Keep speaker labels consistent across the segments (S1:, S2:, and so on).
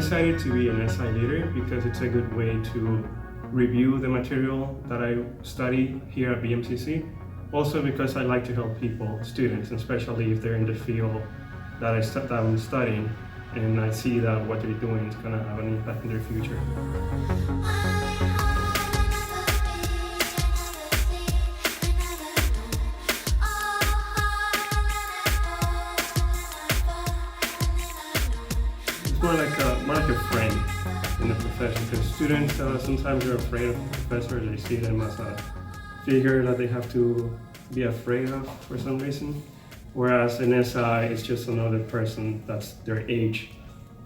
S1: decided to be an SI leader because it's a good way to review the material that I study here at BMCC. Also because I like to help people, students, especially if they're in the field that I'm studying, and I see that what they're doing is going to have an impact in their future. It's more like a friend in the profession, because students sometimes are afraid of professors. They see them as a figure that they have to be afraid of for some reason. Whereas an SI is just another person that's their age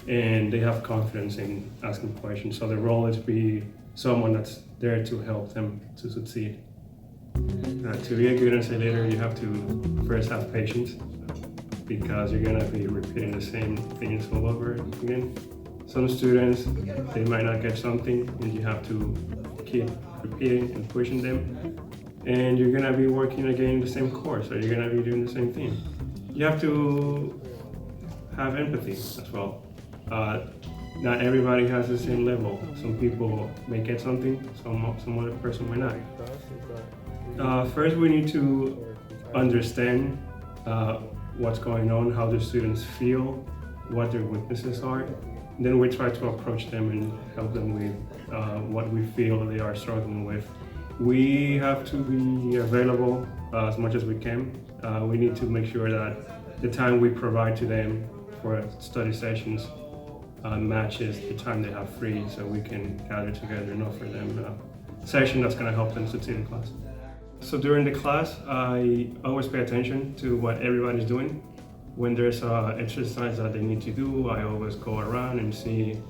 S1: and they have confidence in asking questions. So the role is to be someone that's there to help them to succeed. To be a good SI leader, you have to first have patience, because you're gonna be repeating the same things all over again. Some students, they might not get something and you have to keep repeating and pushing them. And you're gonna be working again the same course, or you're gonna be doing the same thing. You have to have empathy as well. Not everybody has the same level. Some people may get something, some other person might not. First, we need to understand what's going on, how the students feel, what their weaknesses are. Then we try to approach them and help them with what we feel they are struggling with. We have to be available as much as we can. We need to make sure that the time we provide to them for study sessions matches the time they have free, so we can gather together and offer them a session that's going to help them succeed in class. So during the class, I always pay attention to what everybody's doing. When there's an exercise that they need to do, I always go around and see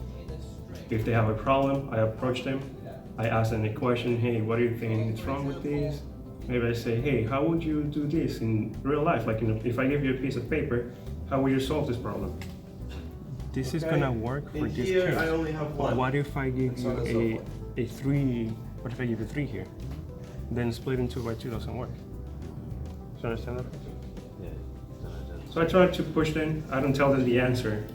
S1: if they have a problem. I approach them. I ask them a question, hey, what do you think is wrong with this? Maybe I say, hey, how would you do this in real life? Like, if I give you a piece of paper, how would you solve this problem? This is gonna work for this case.
S2: I only have one.
S1: What if I give you a 3, what if I give you 3 here? Then split into by 2 doesn't work. Do you understand that?
S2: Yeah.
S1: So I try to push them. I don't tell them the answer,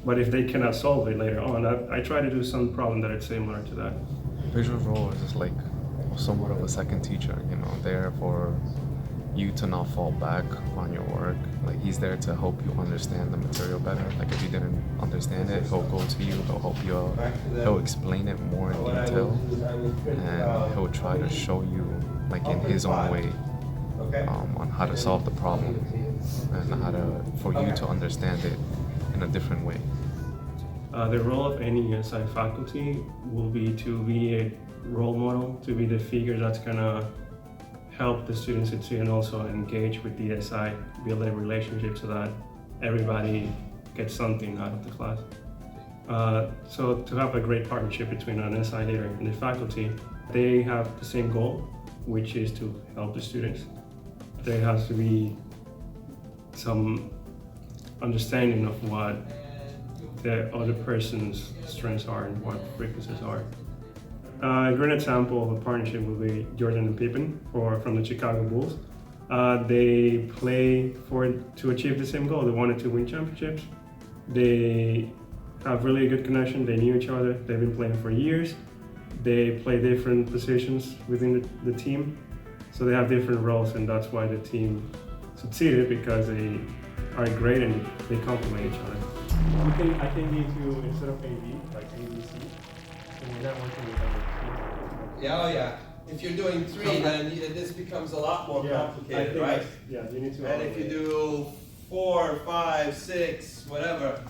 S1: but if they cannot solve it later on, I try to do some problem that is similar to that.
S3: Visual role is just like somewhat of a second teacher, you know, there for you to not fall back on your work. Like, he's there to help you understand the material better. Like, if you didn't understand it, he'll go to you, he'll help you out, he'll explain it more in detail, and he'll try to show you, like, in his own way, on how to solve the problem and how to, for you to understand it in a different way.
S1: The role of any SI faculty will be to be a role model, to be the figure that's gonna help the students succeed and also engage with the SI, build a relationship so that everybody gets something out of the class. So to have a great partnership between an SI leader and the faculty, they have the same goal, which is to help the students. There has to be some understanding of what the other person's strengths are and what weaknesses are. A great example of a partnership would be Jordan and Pippen from the Chicago Bulls. They play to achieve the same goal. They wanted to win championships. They have really good connection. They knew each other. They've been playing for years. They play different positions within the team. So they have different roles, and that's why the team succeeded, because they are great and they complement each other. I can give you, instead of AB, like ABC, and you're not working with other people.
S2: Yeah, oh yeah. If you're doing 3, then this becomes a lot more complicated, right?
S1: Yeah, you need to.
S2: And if you do 4, 5, 6, whatever,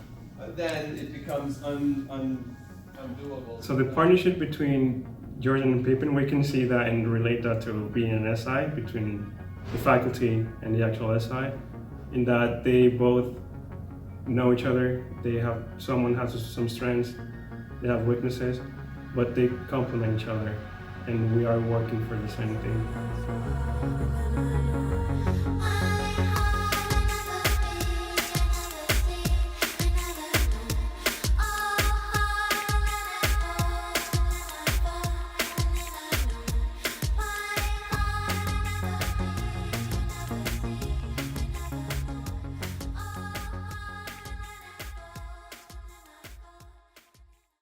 S2: then it becomes undoable.
S1: So the partnership between Jordan and Pippen, we can see that and relate that to being an SI, between the faculty and the actual SI, in that they both know each other. Someone has some strengths, they have weaknesses, but they complement each other, and we are working for the same thing.